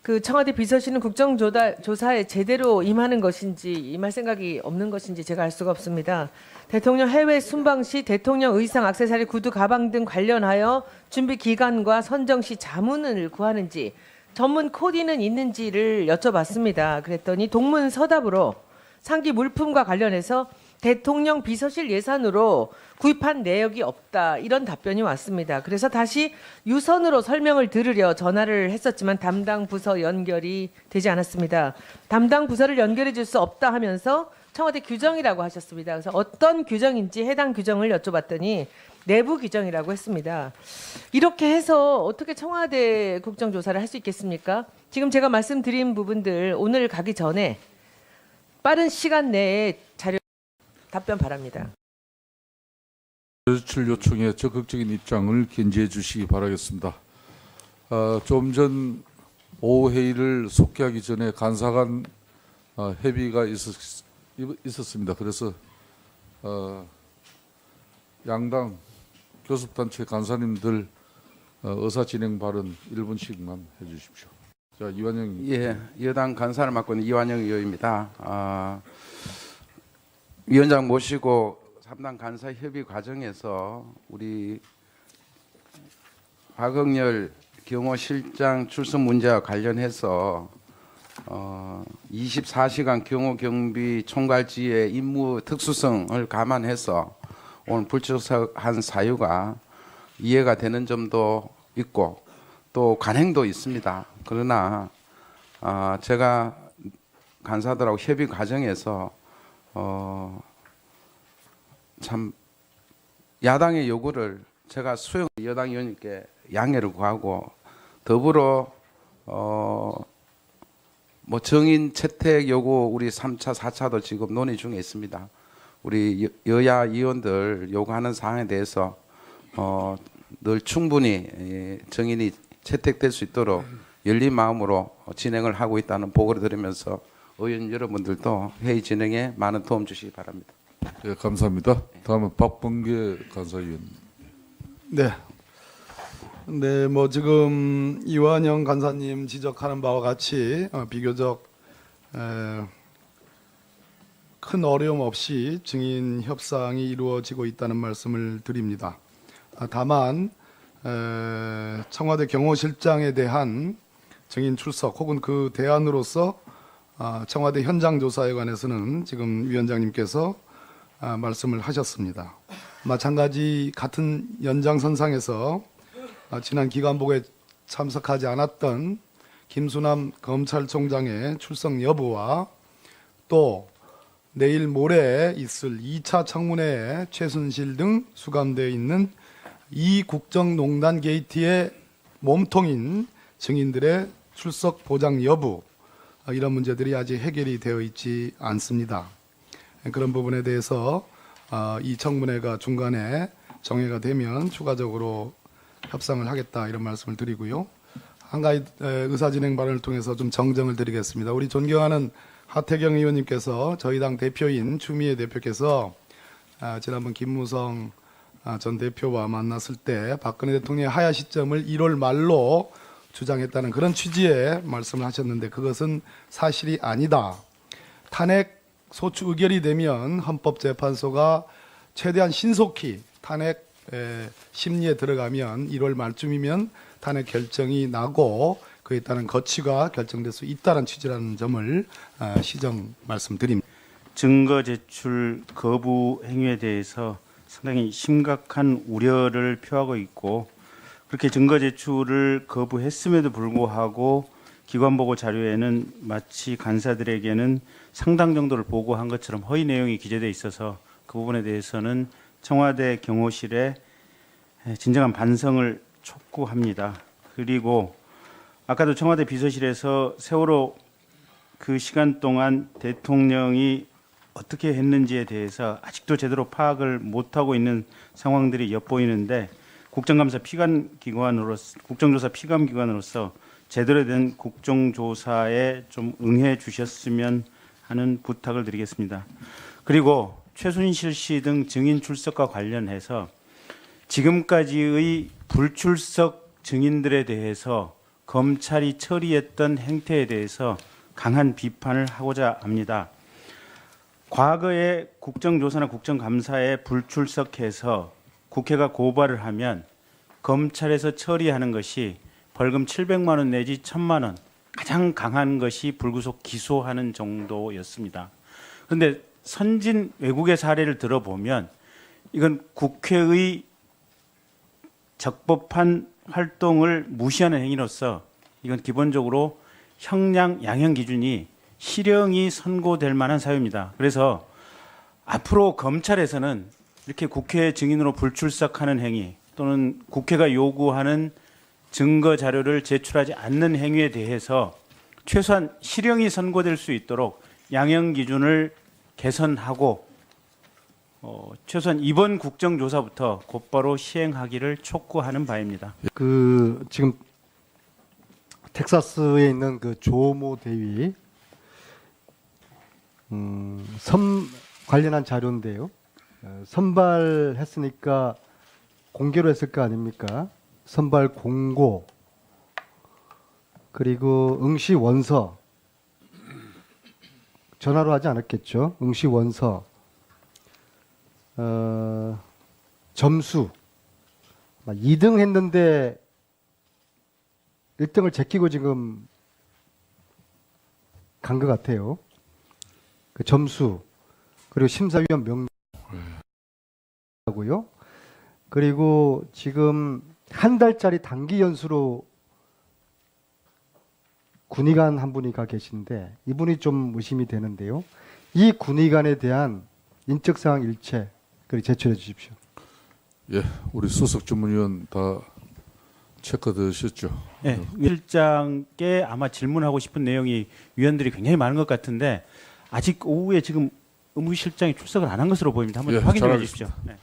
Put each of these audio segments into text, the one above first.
그 청와대 비서실은 국정조사에 제대로 임하는 것인지 임할 생각이 없는 것인지 제가 알 수가 없습니다. 대통령 해외 순방 시 대통령 의상, 액세서리, 구두, 가방 등 관련하여 준비 기간과 선정 시 자문을 구하는지 전문 코디는 있는지를 여쭤봤습니다. 그랬더니 동문서답으로 상기 물품과 관련해서 대통령 비서실 예산으로 구입한 내역이 없다, 이런 답변이 왔습니다. 그래서 다시 유선으로 설명을 들으려 전화를 했었지만 담당 부서 연결이 되지 않았습니다. 담당 부서를 연결해 줄 수 없다 하면서 청와대 규정이라고 하셨습니다. 그래서 어떤 규정인지 해당 규정을 여쭤봤더니 내부 규정이라고 했습니다. 이렇게 해서 어떻게 청와대 국정조사를 할 수 있겠습니까? 지금 제가 말씀드린 부분들 오늘 가기 전에 빠른 시간 내에 자료 답변 바랍니다. 제출 요청에 적극적인 입장을 견지해 주시기 바라겠습니다. 좀 전 오후 회의를 속개하기 전에 간사간 협의가 있었습니다. 그래서 양당 교섭단체 간사님들 의사 진행 발언 1분씩만 해주십시오. 자, 이완영. 예, 여당 간사를 맡고 있는 이완영 의원입니다. 위원장 모시고 3당 간사 협의 과정에서 우리 박응렬 경호실장 출석 문제와 관련해서 24시간 경호 경비 총괄지의 임무 특수성을 감안해서 오늘 불출석한 사유가 이해가 되는 점도 있고 또 관행도 있습니다. 그러나 제가 간사들하고 협의 과정에서 참 야당의 요구를 제가 수용 여당 의원님께 양해를 구하고 더불어 뭐 정인 채택 요구 우리 3차, 4차도 지금 논의 중에 있습니다. 우리 여야 의원들 요구하는 사항에 대해서 늘 충분히 정인이 채택될 수 있도록 열린 마음으로 진행을 하고 있다는 보고를 드리면서 의원 여러분들도 회의 진행에 많은 도움 주시기 바랍니다. 네, 감사합니다. 다음은 박범계 간사위원. 네, 뭐 지금 이완영 간사님 지적하는 바와 같이 비교적 큰 어려움 없이 증인 협상이 이루어지고 있다는 말씀을 드립니다. 다만 청와대 경호실장에 대한 증인 출석 혹은 그 대안으로서 청와대 현장 조사에 관해서는 지금 위원장님께서 말씀을 하셨습니다. 마찬가지 같은 연장선상에서 지난 기간복에 참석하지 않았던 김수남 검찰총장의 출석 여부와 또 내일 모레 있을 2차 청문회에 최순실 등 수감되어 있는 이 국정농단 게이트의 몸통인 증인들의 출석 보장 여부, 이런 문제들이 아직 해결이 되어 있지 않습니다. 그런 부분에 대해서 이 청문회가 중간에 정회가 되면 추가적으로 협상을 하겠다, 이런 말씀을 드리고요. 한 가지 의사진행 발언을 통해서 좀 정정을 드리겠습니다. 우리 존경하는 하태경 의원님께서 저희 당 대표인 추미애 대표께서 지난번 김무성 전 대표와 만났을 때 박근혜 대통령의 하야 시점을 1월 말로 주장했다는 그런 취지의 말씀을 하셨는데 그것은 사실이 아니다. 탄핵 소추 의결이 되면 헌법재판소가 최대한 신속히 탄핵 심리에 들어가면 1월 말쯤이면 탄핵 결정이 나고 그에 따른 거취가 결정될 수 있다는 취지라는 점을 시정 말씀드립니다. 증거 제출 거부 행위에 대해서 상당히 심각한 우려를 표하고 있고 그렇게 증거 제출을 거부했음에도 불구하고 기관 보고 자료에는 마치 간사들에게는 상당 정도를 보고한 것처럼 허위 내용이 기재되어 있어서 그 부분에 대해서는 청와대 경호실에 진정한 반성을 촉구합니다. 그리고 아까도 청와대 비서실에서 세월호 그 시간 동안 대통령이 어떻게 했는지에 대해서 아직도 제대로 파악을 못하고 있는 상황들이 엿보이는데 국정조사 피감기관으로서 제대로 된 국정조사에 좀 응해 주셨으면 하는 부탁을 드리겠습니다. 그리고 최순실 씨 등 증인 출석과 관련해서 지금까지의 불출석 증인들에 대해서 검찰이 처리했던 행태에 대해서 강한 비판을 하고자 합니다. 과거에 국정조사나 국정감사에 불출석해서 국회가 고발을 하면 검찰에서 처리하는 것이 벌금 700만 원 내지 1000만 원, 가장 강한 것이 불구속 기소하는 정도였습니다. 그런데 선진 외국의 사례를 들어보면 이건 국회의 적법한 활동을 무시하는 행위로서 이건 기본적으로 형량 양형 기준이 실형이 선고될 만한 사유입니다. 그래서 앞으로 검찰에서는 이렇게 국회 증인으로 불출석하는 행위 또는 국회가 요구하는 증거 자료를 제출하지 않는 행위에 대해서 최소한 실형이 선고될 수 있도록 양형 기준을 개선하고 최소한 이번 국정조사부터 곧바로 시행하기를 촉구하는 바입니다. 그 지금 텍사스에 있는 그 조모 대위 선 관련한 자료인데요. 선발했으니까 공개로 했을 거 아닙니까? 선발 공고 그리고 응시 원서 전화로 하지 않았겠죠? 응시 원서 점수 2등 했는데 1등을 제끼고 지금 간 것 같아요. 그 점수 그리고 심사위원 명하고요. 그리고 지금 한 달짜리 단기 연수로 군의관 한 분이 가 계신데 이분이 좀 의심이 되는데요. 이 군의관에 대한 인적사항 일체 그리고 제출해 주십시오. 예, 우리 수석 전문위원 다 체크되셨죠? 네, 위원장께 아마 질문하고 싶은 내용이 위원들이 굉장히 많은 것 같은데 아직 오후에 지금 의무실장이 출석을 안 한 것으로 보입니다. 한번 예, 확인해 잘 주십시오. 네.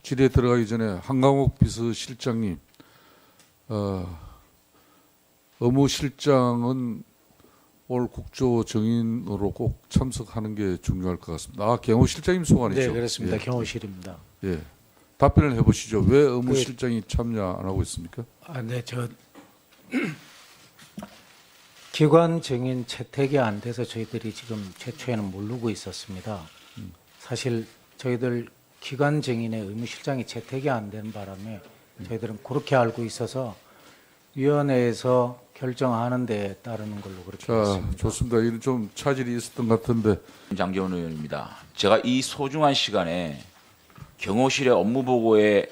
질의에 들어가기 전에 한강욱 비서실장님, 의무실장은 올 국조 정인으로 꼭 참석하는 게 중요할 것 같습니다. 경호실장님 소관이죠? 네, 그렇습니다. 예. 경호실입니다. 예. 답변을 해보시죠. 왜 의무실장이 참여 안 하고 있습니까? 네, 기관 증인 채택이 안 돼서 저희들이 지금 최초에는 모르고 있었습니다. 사실 저희들 기관 증인의 의무실장이 채택이 안 된 바람에 저희들은 그렇게 알고 있어서 위원회에서 결정하는 데 따르는 걸로 그렇게 자, 했습니다. 좋습니다. 이런 좀 차질이 있었던 것 같은데. 장재원 의원입니다. 제가 이 소중한 시간에 경호실의 업무 보고의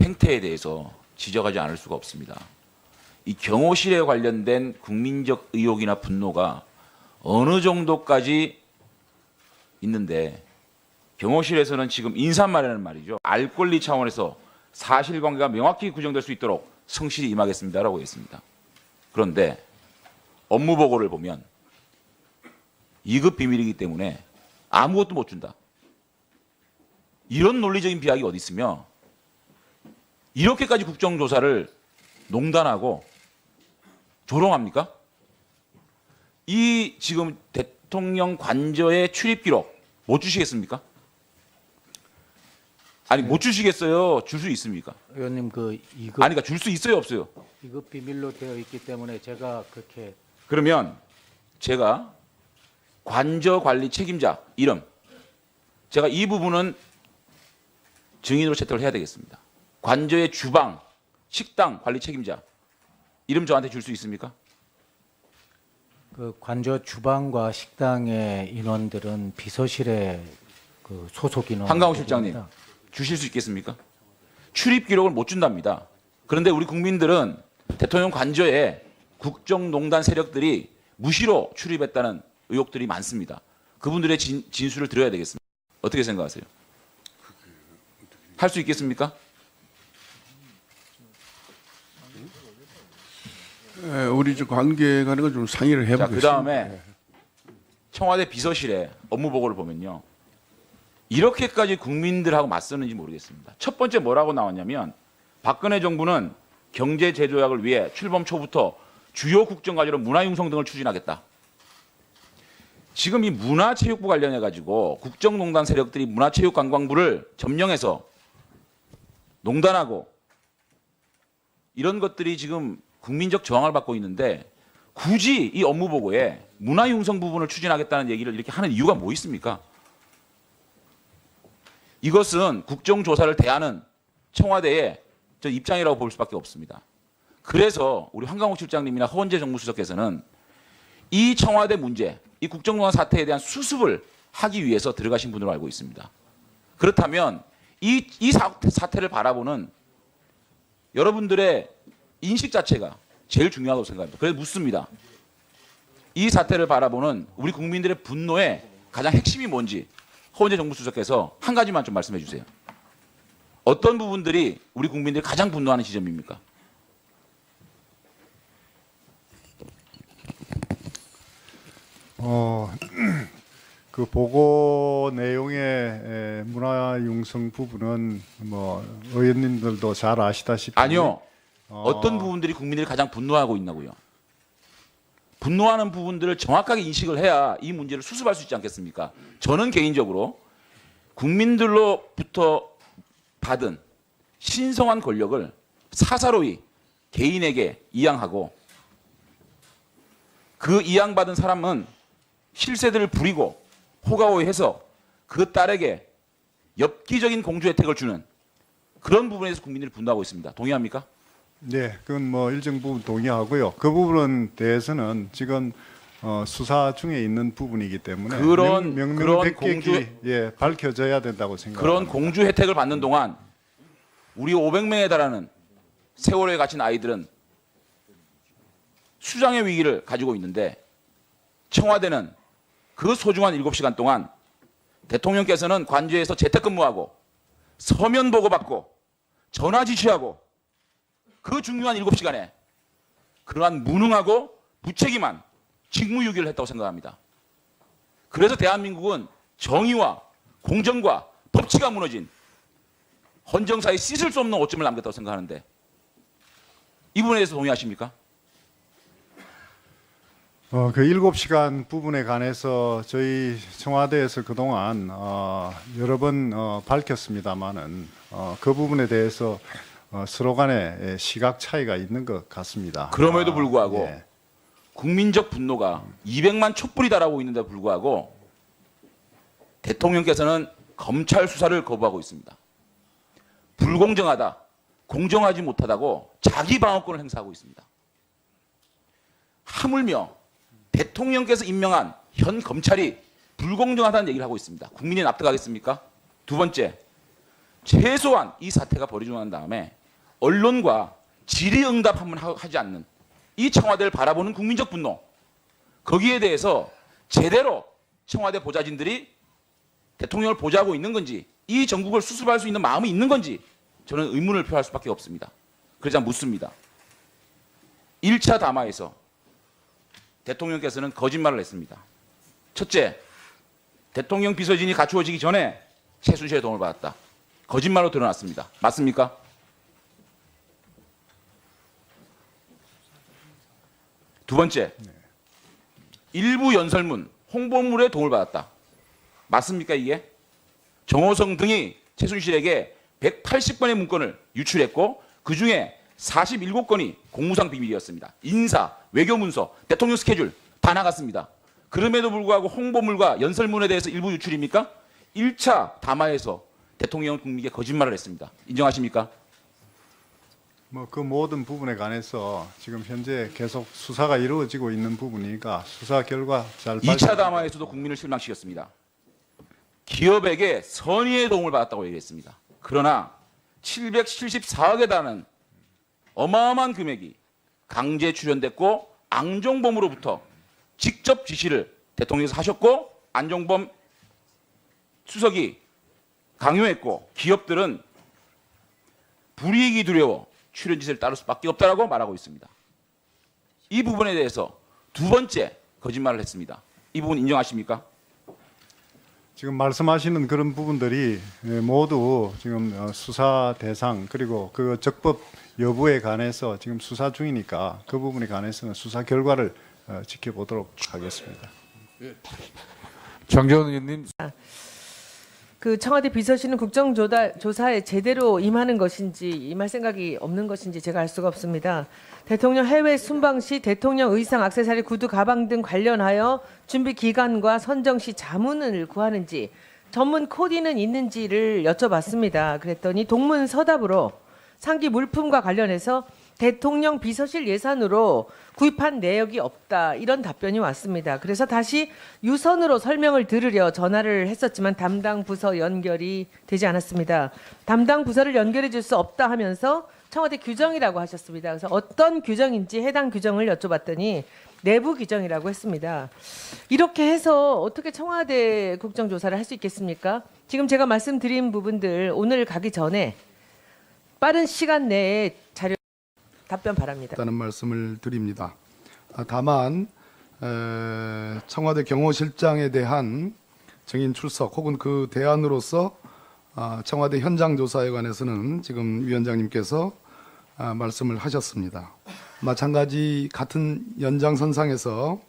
행태에 대해서 지적하지 않을 수가 없습니다. 이 경호실에 관련된 국민적 의혹이나 분노가 어느 정도까지 있는데 경호실에서는 지금 인사말에는 말이죠. 알 권리 차원에서 사실관계가 명확히 규정될 수 있도록 성실히 임하겠습니다라고 했습니다. 그런데 업무 보고를 보면 2급 비밀이기 때문에 아무것도 못 준다. 이런 논리적인 비약이 어디 있으며 이렇게까지 국정조사를 농단하고 조롱합니까? 이 지금 대통령 관저의 출입 기록 못 주시겠습니까? 아니 못 주시겠어요? 줄 수 있습니까? 의원님 그 2급 아니 그러니까 줄 수 있어요 없어요? 2급 비밀로 되어 있기 때문에 제가 그렇게 그러면 제가 관저 관리 책임자 이름 제가 이 부분은 증인으로 채택을 해야 되겠습니다. 관저의 주방, 식당 관리 책임자 이름 저한테 줄 수 있습니까? 그 관저 주방과 식당의 인원들은 비서실의 그 소속 인원 한강호 실장님 주실 수 있겠습니까? 출입 기록을 못 준답니다. 그런데 우리 국민들은 대통령 관저에 국정농단 세력들이 무시로 출입했다는 의혹들이 많습니다. 그분들의 진술을 들어야 되겠습니다. 어떻게 생각하세요? 할 수 있겠습니까? 우리 저 관계 간에 좀 상의를 자, 해보겠습니다. 그 다음에 청와대 비서실의 업무 보고를 보면요. 이렇게까지 국민들하고 맞서는지 모르겠습니다. 첫 번째 뭐라고 나왔냐면 박근혜 정부는 경제 제조약을 위해 출범 초부터 주요 국정과제로 문화융성 등을 추진하겠다. 지금 이 문화체육부 관련해 가지고 국정농단 세력들이 문화체육관광부를 점령해서 농단하고 이런 것들이 지금 국민적 저항을 받고 있는데 굳이 이 업무 보고에 문화융성 부분을 추진하겠다는 얘기를 이렇게 하는 이유가 뭐 있습니까? 이것은 국정조사를 대하는 청와대의 저 입장이라고 볼 수밖에 없습니다. 그래서 우리 황강욱 실장님이나 허원재 정무수석께서는 이 청와대 문제, 이 국정농단 사태에 대한 수습을 하기 위해서 들어가신 분으로 알고 있습니다. 그렇다면 이 사태를 바라보는 여러분들의 인식 자체가 제일 중요하다고 생각합니다. 그래서 묻습니다. 이 사태를 바라보는 우리 국민들의 분노의 가장 핵심이 뭔지 허원재 정무수석께서 한 가지만 좀 말씀해 주세요. 어떤 부분들이 우리 국민들이 가장 분노하는 지점입니까? 그 보고 내용의 문화융성 부분은 뭐 의원님들도 잘 아시다시피 아니요. 어떤 부분들이 국민들이 가장 분노하고 있나고요. 분노하는 부분들을 정확하게 인식을 해야 이 문제를 수습할 수 있지 않겠습니까? 저는 개인적으로 국민들로부터 받은 신성한 권력을 사사로이 개인에게 이양하고 그 이양받은 사람은 실세들을 부리고 호가호위해서 그 딸에게 엽기적인 공주 혜택을 주는 그런 부분에서 국민들이 분노하고 있습니다. 동의합니까? 네, 그건 뭐 일정 부분 동의하고요. 그 부분에 대해서는 지금 수사 중에 있는 부분이기 때문에 그런 명명백백히 밝혀져야 된다고 생각합니다. 그런 공주 혜택을 받는 동안 우리 500명에 달하는 세월호에 갇힌 아이들은 수장의 위기를 가지고 있는데 청와대는 그 소중한 7시간 동안 대통령께서는 관저에서 재택근무하고 서면 보고받고 전화 지시하고 그 중요한 7시간에 그러한 무능하고 무책임한 직무유기를 했다고 생각합니다. 그래서 대한민국은 정의와 공정과 법치가 무너진 헌정사에 씻을 수 없는 오점을 남겼다고 생각하는데 이 부분에 대해서 동의하십니까? 그 7시간 부분에 관해서 저희 청와대에서 그동안 여러 번 밝혔습니다마는 그 부분에 대해서 서로 간에 시각 차이가 있는 것 같습니다. 그럼에도 불구하고 예. 국민적 분노가 200만 촛불이 달하고 있는데 불구하고 대통령께서는 검찰 수사를 거부하고 있습니다. 불공정하다, 공정하지 못하다고 자기 방어권을 행사하고 있습니다. 하물며 대통령께서 임명한 현 검찰이 불공정하다는 얘기를 하고 있습니다. 국민이 납득하겠습니까? 두 번째, 최소한 이 사태가 벌어지고 난 다음에 언론과 질의응답 한번 하지 않는 이 청와대를 바라보는 국민적 분노, 거기에 대해서 제대로 청와대 보좌진들이 대통령을 보좌하고 있는 건지 이 정국을 수습할 수 있는 마음이 있는 건지 저는 의문을 표할 수밖에 없습니다. 그래서 묻습니다. 1차 담화에서 대통령께서는 거짓말을 했습니다. 첫째, 대통령 비서진이 갖추어지기 전에 최순실의 도움을 받았다. 거짓말로 드러났습니다. 맞습니까? 두 번째, 일부 연설문, 홍보물에 도움을 받았다. 맞습니까 이게? 정호성 등이 최순실에게 180건의 문건을 유출했고 그중에 47건이 공무상 비밀이었습니다. 인사, 외교문서, 대통령 스케줄 다 나갔습니다. 그럼에도 불구하고 홍보물과 연설문에 대해서 일부 유출입니까? 1차 담화에서 대통령은 국민에게 거짓말을 했습니다. 인정하십니까? 뭐 그 모든 부분에 관해서 지금 현재 계속 수사가 이루어지고 있는 부분이니까 수사 결과 잘 2차 담화에서도 국민을 실망시켰습니다. 기업에게 선의의 도움을 받았다고 얘기했습니다. 그러나 774억에 달하는 어마어마한 금액이 강제 출연됐고 안종범으로부터 직접 지시를 대통령께서 하셨고 안종범 수석이 강요했고 기업들은 불이익이 두려워 출연 지시를 따를 수밖에 없다라고 말하고 있습니다. 이 부분에 대해서 두 번째 거짓말을 했습니다. 이 부분 인정하십니까? 지금 말씀하시는 그런 부분들이 모두 지금 수사 대상 그리고 그 적법 여부에 관해서 지금 수사 중이니까 그 부분에 관해서는 수사 결과를 지켜보도록 하겠습니다. 장재원 의원님. 그 청와대 비서실은 국정조사에 제대로 임하는 것인지 임할 생각이 없는 것인지 제가 알 수가 없습니다. 대통령 해외 순방 시 대통령 의상, 액세서리, 구두, 가방 등 관련하여 준비 기간과 선정 시 자문을 구하는지 전문 코디는 있는지를 여쭤봤습니다. 그랬더니 동문서답으로 상기 물품과 관련해서 대통령 비서실 예산으로 구입한 내역이 없다, 이런 답변이 왔습니다. 그래서 다시 유선으로 설명을 들으려 전화를 했었지만 담당 부서 연결이 되지 않았습니다. 담당 부서를 연결해 줄 수 없다 하면서 청와대 규정이라고 하셨습니다. 그래서 어떤 규정인지 해당 규정을 여쭤봤더니 내부 규정이라고 했습니다. 이렇게 해서 어떻게 청와대 국정조사를 할 수 있겠습니까? 지금 제가 말씀드린 부분들 오늘 가기 전에 빠른 시간 내에 자료 답변 바랍니다. 있다는 말씀을 드립니다. 다만 청와대 경호실장에 대한 증인 출석 혹은 그 대안으로서 청와대 현장 조사에 관해서는 지금 위원장님께서 말씀을 하셨습니다. 마찬가지 같은 연장선상에서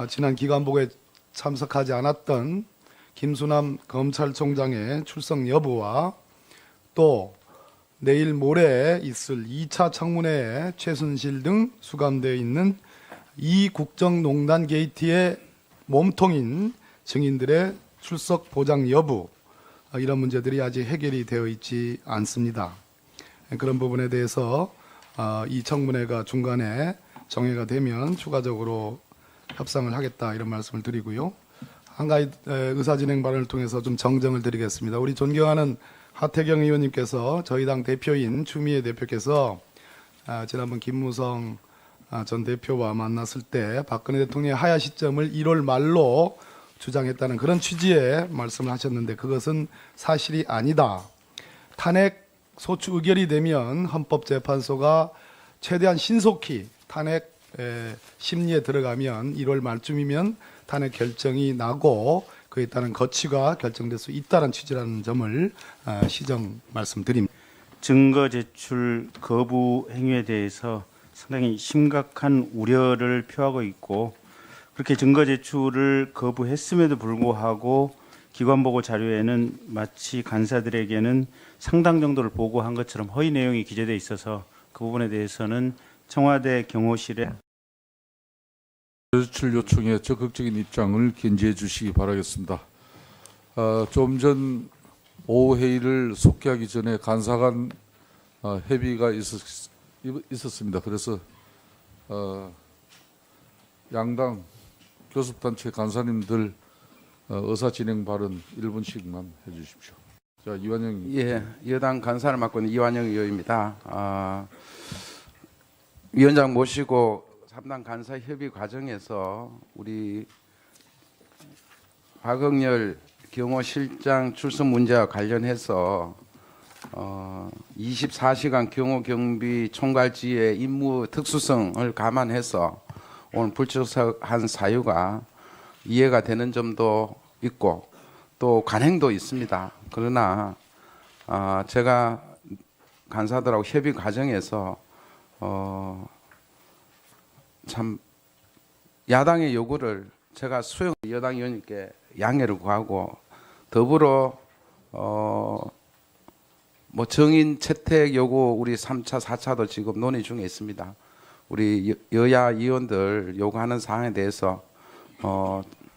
지난 기간복에 참석하지 않았던 김수남 검찰총장의 출석 여부와 또 내일 모레 있을 2차 청문회에 최순실 등 수감되어 있는 이 국정농단 게이트의 몸통인 증인들의 출석 보장 여부, 이런 문제들이 아직 해결이 되어 있지 않습니다. 그런 부분에 대해서 이 청문회가 중간에 정회가 되면 추가적으로 협상을 하겠다, 이런 말씀을 드리고요. 한 가지 의사진행 발언을 통해서 좀 정정을 드리겠습니다. 우리 존경하는 하태경 의원님께서 저희 당 대표인 추미애 대표께서 지난번 김무성 전 대표와 만났을 때 박근혜 대통령의 하야 시점을 1월 말로 주장했다는 그런 취지의 말씀을 하셨는데 그것은 사실이 아니다. 탄핵 소추 의결이 되면 헌법재판소가 최대한 신속히 탄핵 심리에 들어가면 1월 말쯤이면 탄핵 결정이 나고 그에 따른 거취가 결정될 수 있다는 취지라는 점을 시정 말씀드립니다. 증거 제출 거부 행위에 대해서 상당히 심각한 우려를 표하고 있고, 그렇게 증거 제출을 거부했음에도 불구하고 기관보고 자료에는 마치 간사들에게는 상당 정도를 보고한 것처럼 허위 내용이 기재되어 있어서 그 부분에 대해서는 청와대 경호실에 제출 요청에 적극적인 입장을 견지해 주시기 바라겠습니다. 좀 전 오후 회의를 속개하기 전에 간사 간 협의가 있었습니다. 그래서 양당 교섭단체 간사님들 의사 진행 발언 1분씩만 해주십시오. 자, 이완영. 예, 여당 간사를 맡고 있는 이완영 의원입니다. 위원장 모시고 3당 간사 협의 과정에서 우리 박응열 경호실장 출석 문제와 관련해서 24시간 경호 경비 총괄지의 임무 특수성을 감안해서 오늘 불출석한 사유가 이해가 되는 점도 있고 또 관행도 있습니다. 그러나 제가 간사들하고 협의 과정에서 참 야당의 요구를 제가 수용 여당 의원님께 양해를 구하고 더불어 뭐 정인 채택 요구 우리 3차, 4차도 지금 논의 중에 있습니다. 우리 여야 의원들 요구하는 사항에 대해서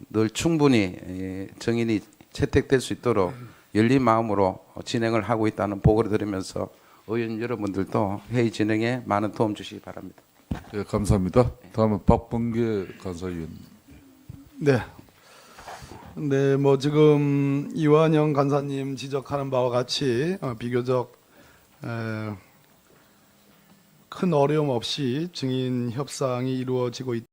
늘 충분히 정인이 채택될 수 있도록 열린 마음으로 진행을 하고 있다는 보고를 드리면서 의원 여러분들도 회의 진행에 많은 도움 주시기 바랍니다. 네, 감사합니다. 다음은 박범계 간사위원. 네. 네, 뭐 지금 이완영 간사님 지적하는 바와 같이 비교적 큰 어려움 없이 증인 협상이 이루어지고 있다.